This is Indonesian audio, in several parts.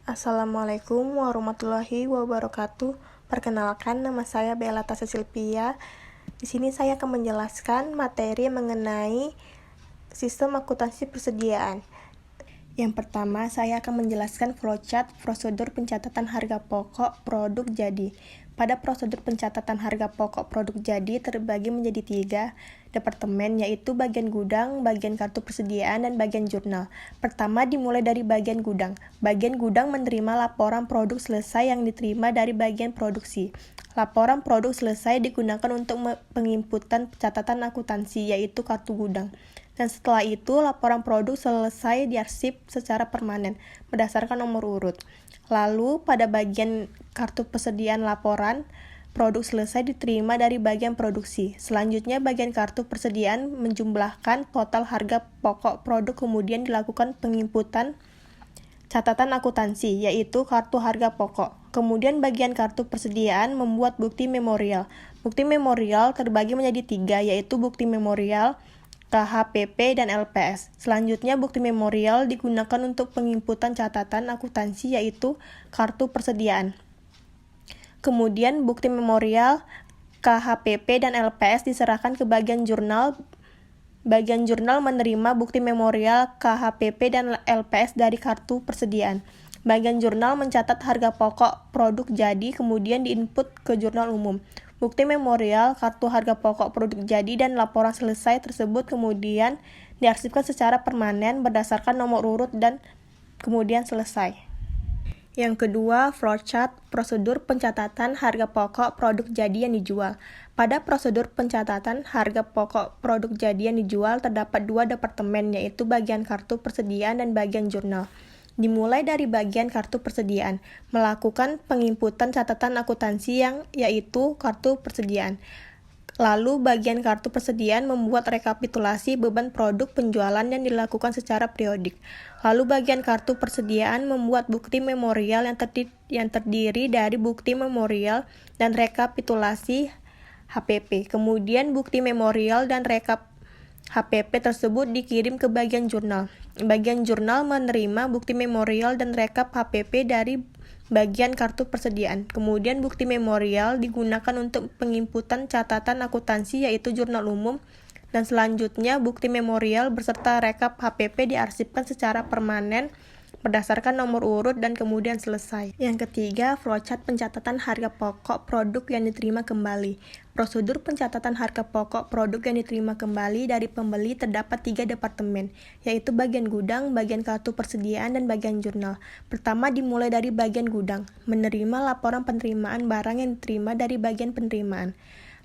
Assalamualaikum warahmatullahi wabarakatuh. Perkenalkan, nama saya Bella Tasya Silvia. Di sini saya akan menjelaskan materi mengenai sistem akuntansi persediaan. Yang pertama, saya akan menjelaskan flowchart prosedur pencatatan harga pokok produk jadi. Pada prosedur pencatatan harga pokok produk jadi terbagi menjadi 3 departemen, yaitu bagian gudang, bagian kartu persediaan, dan bagian jurnal. Pertama, dimulai dari bagian gudang. Bagian gudang menerima laporan produk selesai yang diterima dari bagian produksi. Laporan produk selesai digunakan untuk penginputan catatan akuntansi, yaitu kartu gudang. Dan setelah itu, laporan produk selesai diarsip secara permanen berdasarkan nomor urut. Lalu, pada bagian kartu persediaan laporan produk selesai diterima dari bagian produksi. Selanjutnya, bagian kartu persediaan menjumlahkan total harga pokok produk, kemudian dilakukan penginputan catatan akuntansi, yaitu kartu harga pokok. Kemudian bagian kartu persediaan membuat bukti memorial. Bukti memorial terbagi menjadi 3, yaitu bukti memorial, KHPP, dan LPS. Selanjutnya, bukti memorial digunakan untuk penginputan catatan akuntansi, yaitu kartu persediaan. Kemudian, bukti memorial, KHPP, dan LPS diserahkan ke bagian jurnal. Bagian jurnal menerima bukti memorial, KHPP, dan LPS dari kartu persediaan. Bagian jurnal mencatat harga pokok produk jadi, kemudian diinput ke jurnal umum. Bukti memorial, kartu harga pokok produk jadi, dan laporan selesai tersebut kemudian diarsipkan secara permanen berdasarkan nomor urut dan kemudian selesai. Yang kedua, flowchart prosedur pencatatan harga pokok produk jadi yang dijual. Pada prosedur pencatatan harga pokok produk jadi yang dijual terdapat 2 departemen, yaitu bagian kartu persediaan dan bagian jurnal. Dimulai dari bagian kartu persediaan, melakukan penginputan catatan akuntansi yaitu kartu persediaan. Lalu bagian kartu persediaan membuat rekapitulasi beban produk penjualan yang dilakukan secara periodik. Lalu bagian kartu persediaan membuat bukti memorial yang terdiri dari bukti memorial dan rekapitulasi HPP. Kemudian bukti memorial dan rekap HPP tersebut dikirim ke bagian jurnal. Bagian jurnal menerima bukti memorial dan rekap HPP dari bagian kartu persediaan. Kemudian bukti memorial digunakan untuk penginputan catatan akuntansi, yaitu jurnal umum. Dan selanjutnya bukti memorial beserta rekap HPP diarsipkan secara permanen berdasarkan nomor urut dan kemudian selesai. Yang ketiga, flowchart pencatatan harga pokok produk yang diterima kembali. Prosedur pencatatan harga pokok produk yang diterima kembali dari pembeli terdapat 3 departemen, yaitu bagian gudang, bagian kartu persediaan, dan bagian jurnal. Pertama, dimulai dari bagian gudang, menerima laporan penerimaan barang yang diterima dari bagian penerimaan.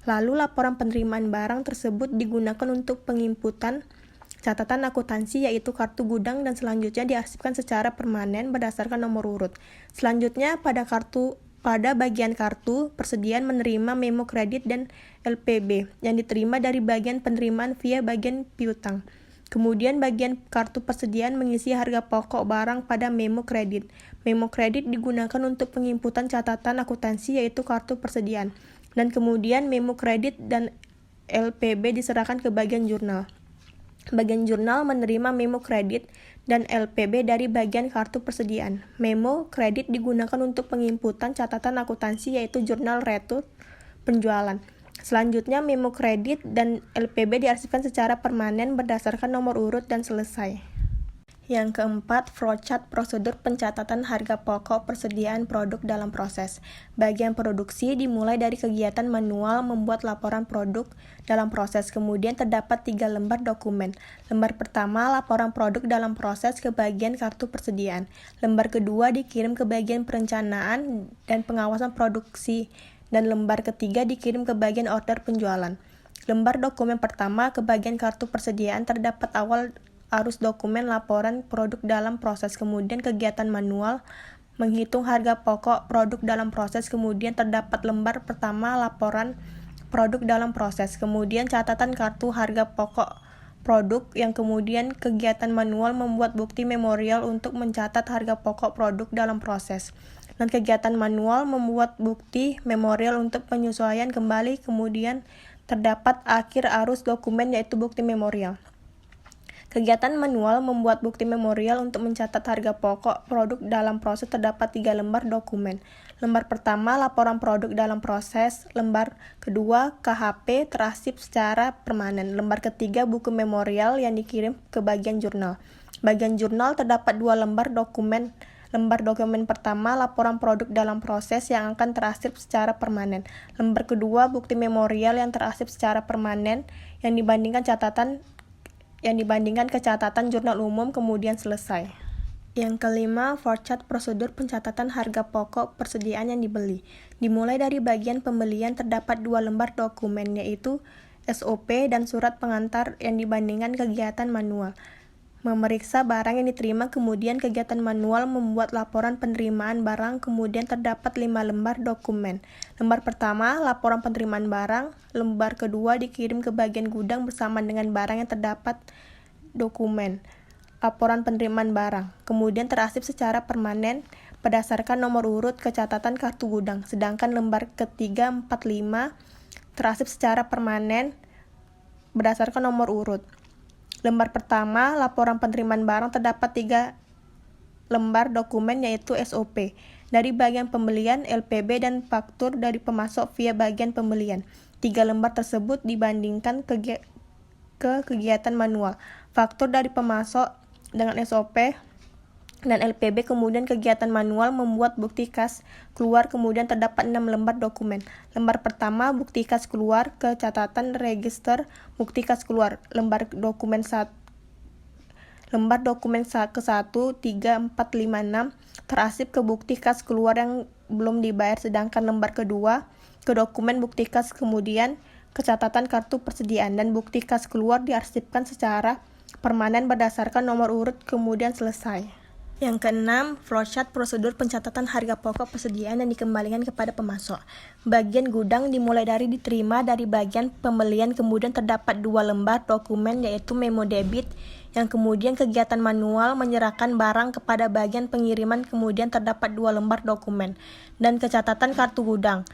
Lalu laporan penerimaan barang tersebut digunakan untuk penginputan catatan akuntansi, yaitu kartu gudang, dan selanjutnya diarsipkan secara permanen berdasarkan nomor urut. Selanjutnya pada bagian kartu persediaan menerima memo kredit dan LPB yang diterima dari bagian penerimaan via bagian piutang. Kemudian bagian kartu persediaan mengisi harga pokok barang pada memo kredit. Memo kredit digunakan untuk penginputan catatan akuntansi, yaitu kartu persediaan. Dan kemudian memo kredit dan LPB diserahkan ke bagian jurnal. Bagian jurnal menerima memo kredit dan LPB dari bagian kartu persediaan. Memo kredit digunakan untuk penginputan catatan akuntansi, yaitu jurnal retur penjualan. Selanjutnya memo kredit dan LPB diarsipkan secara permanen berdasarkan nomor urut dan selesai. Yang keempat, flowchart prosedur pencatatan harga pokok persediaan produk dalam proses. Bagian produksi dimulai dari kegiatan manual membuat laporan produk dalam proses. Kemudian terdapat 3 lembar dokumen. Lembar pertama, laporan produk dalam proses ke bagian kartu persediaan. Lembar kedua dikirim ke bagian perencanaan dan pengawasan produksi. Dan lembar ketiga dikirim ke bagian order penjualan. Lembar dokumen pertama ke bagian kartu persediaan terdapat awal arus dokumen laporan produk dalam proses, kemudian kegiatan manual menghitung harga pokok produk dalam proses, kemudian terdapat lembar pertama laporan produk dalam proses, kemudian catatan kartu harga pokok produk, yang kemudian kegiatan manual membuat bukti memorial untuk mencatat harga pokok produk dalam proses, dan kegiatan manual membuat bukti memorial untuk penyesuaian kembali, kemudian terdapat akhir arus dokumen, yaitu bukti memorial. Kegiatan manual membuat bukti memorial untuk mencatat harga pokok produk dalam proses terdapat 3 lembar dokumen. Lembar pertama, laporan produk dalam proses. Lembar kedua, KHP terarsip secara permanen. Lembar ketiga, buku memorial yang dikirim ke bagian jurnal. Bagian jurnal terdapat 2 lembar dokumen. Lembar dokumen pertama, laporan produk dalam proses yang akan terarsip secara permanen. Lembar kedua, bukti memorial yang terarsip secara permanen yang dibandingkan ke catatan jurnal umum kemudian selesai. Yang kelima, flowchart prosedur pencatatan harga pokok persediaan yang dibeli. Dimulai dari bagian pembelian terdapat 2 lembar dokumen, yaitu SOP dan surat pengantar yang dibandingkan kegiatan manual. Memeriksa barang yang diterima, kemudian kegiatan manual membuat laporan penerimaan barang, kemudian terdapat 5 lembar dokumen. Lembar pertama, laporan penerimaan barang. Lembar kedua dikirim ke bagian gudang bersama dengan barang yang terdapat dokumen. Laporan penerimaan barang, kemudian terarsip secara permanen berdasarkan nomor urut kecatatan kartu gudang. Sedangkan lembar ketiga, 4-5, terarsip secara permanen berdasarkan nomor urut. Lembar pertama, laporan penerimaan barang terdapat 3 lembar dokumen yaitu SOP dari bagian pembelian, LPB, dan faktur dari pemasok via bagian pembelian. 3 lembar tersebut dibandingkan ke kegiatan manual. Faktur dari pemasok dengan SOP dan LPB, kemudian kegiatan manual membuat bukti kas keluar, kemudian terdapat 6 lembar dokumen. Lembar pertama, bukti kas keluar ke catatan register bukti kas keluar. Lembar dokumen ke-1, 3, 4, 5, 6 terarsip ke bukti kas keluar yang belum dibayar, sedangkan lembar kedua ke dokumen bukti kas kemudian ke catatan kartu persediaan, dan bukti kas keluar diarsipkan secara permanen berdasarkan nomor urut kemudian selesai. Yang keenam, flowchart prosedur pencatatan harga pokok persediaan yang dikembalikan kepada pemasok. Bagian gudang dimulai dari diterima dari bagian pembelian, kemudian terdapat 2 lembar dokumen yaitu memo debit, yang kemudian kegiatan manual menyerahkan barang kepada bagian pengiriman, kemudian terdapat 2 lembar dokumen, dan kecatatan kartu gudang.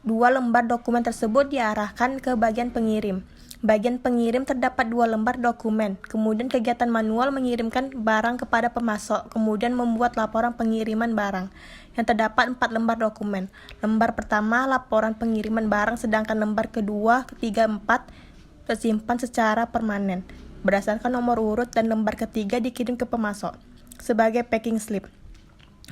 2 lembar dokumen tersebut diarahkan ke bagian pengirim. Bagian pengirim terdapat 2 lembar dokumen, kemudian kegiatan manual mengirimkan barang kepada pemasok, kemudian membuat laporan pengiriman barang, yang terdapat 4 lembar dokumen. Lembar pertama, laporan pengiriman barang, sedangkan lembar kedua, ketiga, 4 tersimpan secara permanen berdasarkan nomor urut, dan lembar ketiga dikirim ke pemasok sebagai packing slip.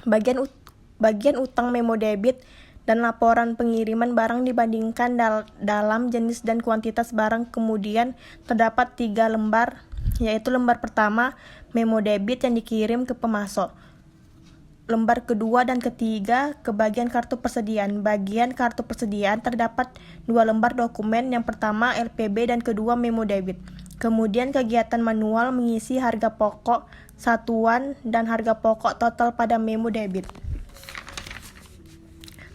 Bagian utang memo debit dan laporan pengiriman barang dibandingkan dalam jenis dan kuantitas barang, kemudian terdapat 3 lembar, yaitu lembar pertama, memo debit yang dikirim ke pemasok. Lembar kedua dan ketiga ke bagian kartu persediaan. Bagian kartu persediaan terdapat 2 lembar dokumen, yang pertama LPB dan kedua memo debit. Kemudian kegiatan manual mengisi harga pokok satuan dan harga pokok total pada memo debit.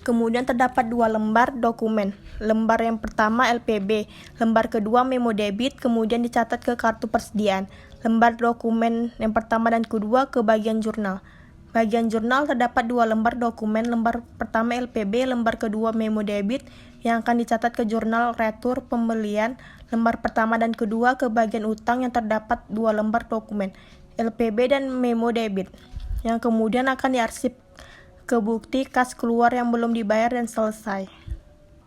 Kemudian terdapat 2 lembar dokumen. Lembar yang pertama LPB, lembar kedua memo debit, kemudian dicatat ke kartu persediaan. Lembar dokumen yang pertama dan kedua ke bagian jurnal. Bagian jurnal terdapat 2 lembar dokumen. Lembar pertama LPB, lembar kedua memo debit yang akan dicatat ke jurnal retur pembelian. Lembar pertama dan kedua ke bagian utang yang terdapat 2 lembar dokumen LPB dan memo debit yang kemudian akan diarsip ke bukti kas keluar yang belum dibayar dan selesai.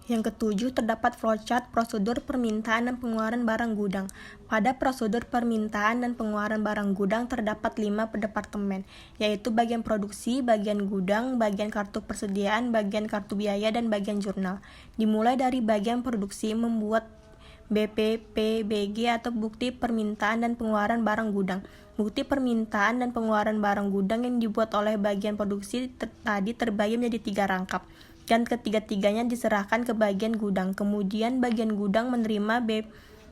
Yang ketujuh, terdapat flowchart prosedur permintaan dan pengeluaran barang gudang. Pada prosedur permintaan dan pengeluaran barang gudang terdapat 5 departemen, yaitu bagian produksi, bagian gudang, bagian kartu persediaan, bagian kartu biaya, dan bagian jurnal. Dimulai dari bagian produksi, membuat BPPBG atau bukti permintaan dan pengeluaran barang gudang. Bukti permintaan dan pengeluaran barang gudang yang dibuat oleh bagian produksi tadi terbagi menjadi 3 rangkap, dan ketiga-tiganya diserahkan ke bagian gudang. Kemudian bagian gudang menerima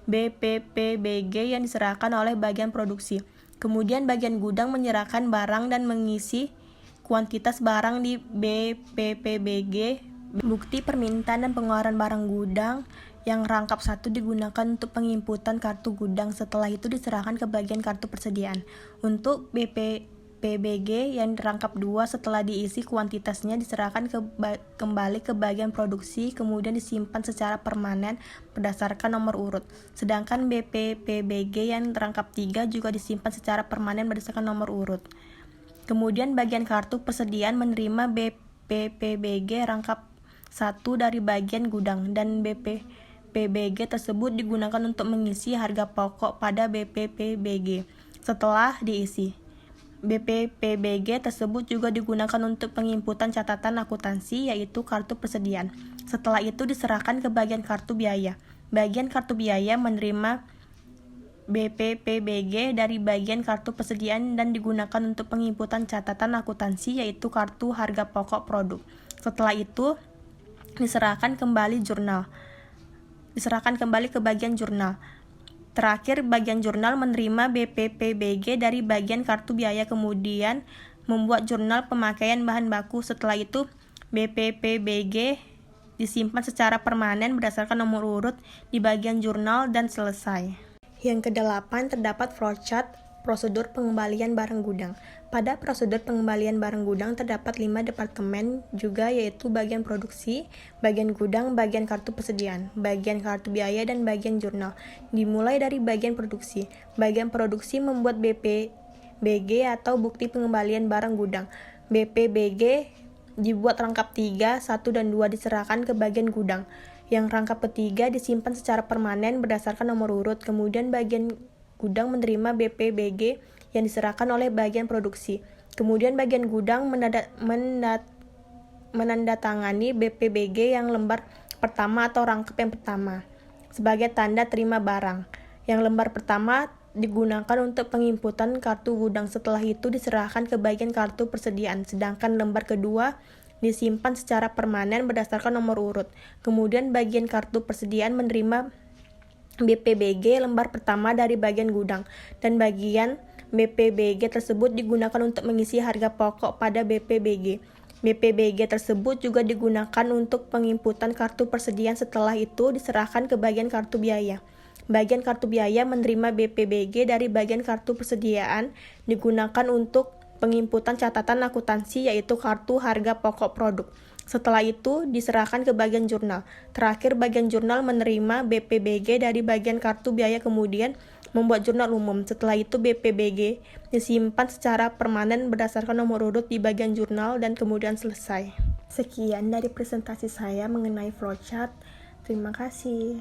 BPPBG yang diserahkan oleh bagian produksi. Kemudian bagian gudang menyerahkan barang dan mengisi kuantitas barang di BPPBG. Bukti permintaan dan pengeluaran barang gudang yang rangkap 1 digunakan untuk penginputan kartu gudang. Setelah itu diserahkan ke bagian kartu persediaan. Untuk BPBG yang dirangkap 2 setelah diisi kuantitasnya diserahkan kembali ke bagian produksi, kemudian disimpan secara permanen berdasarkan nomor urut. Sedangkan BPPBG yang dirangkap 3 juga disimpan secara permanen berdasarkan nomor urut. Kemudian bagian kartu persediaan menerima BPPBG rangkap 1 dari bagian gudang, dan BPPBG tersebut digunakan untuk mengisi harga pokok pada BPPBG setelah diisi. BPPBG tersebut juga digunakan untuk penginputan catatan akuntansi, yaitu kartu persediaan. Setelah itu diserahkan ke bagian kartu biaya. Bagian kartu biaya menerima BPPBG dari bagian kartu persediaan dan digunakan untuk penginputan catatan akuntansi, yaitu kartu harga pokok produk. Setelah itu diserahkan kembali ke bagian jurnal. Terakhir, bagian jurnal menerima BPPBG dari bagian kartu biaya, kemudian membuat jurnal pemakaian bahan baku. Setelah itu, BPPBG disimpan secara permanen berdasarkan nomor urut di bagian jurnal dan selesai. Yang ke-8, terdapat flowchart prosedur pengembalian barang gudang. Pada prosedur pengembalian barang gudang terdapat 5 departemen juga, yaitu bagian produksi, bagian gudang, bagian kartu persediaan, bagian kartu biaya, dan bagian jurnal. Dimulai dari bagian produksi. Bagian produksi membuat BPBG atau bukti pengembalian barang gudang. BPBG dibuat rangkap 3, 1 dan 2 diserahkan ke bagian gudang. Yang rangkap ketiga disimpan secara permanen berdasarkan nomor urut. Kemudian bagian gudang menerima BPBG yang diserahkan oleh bagian produksi. Kemudian bagian gudang menandatangani BPBG yang lembar pertama atau rangkap yang pertama sebagai tanda terima barang. Yang lembar pertama digunakan untuk penginputan kartu gudang. Setelah itu diserahkan ke bagian kartu persediaan. Sedangkan lembar kedua disimpan secara permanen berdasarkan nomor urut. Kemudian bagian kartu persediaan menerima BPBG lembar pertama dari bagian gudang, dan bagian BPBG tersebut digunakan untuk mengisi harga pokok pada BPBG. BPBG tersebut juga digunakan untuk penginputan kartu persediaan. Setelah itu diserahkan ke bagian kartu biaya. Bagian kartu biaya menerima BPBG dari bagian kartu persediaan, digunakan untuk penginputan catatan akuntansi, yaitu kartu harga pokok produk. Setelah itu diserahkan ke bagian jurnal. Terakhir, bagian jurnal menerima BPBG dari bagian kartu biaya, kemudian membuat jurnal umum. Setelah itu BPBG disimpan secara permanen berdasarkan nomor urut di bagian jurnal dan kemudian selesai. Sekian dari presentasi saya mengenai flowchart. Terima kasih.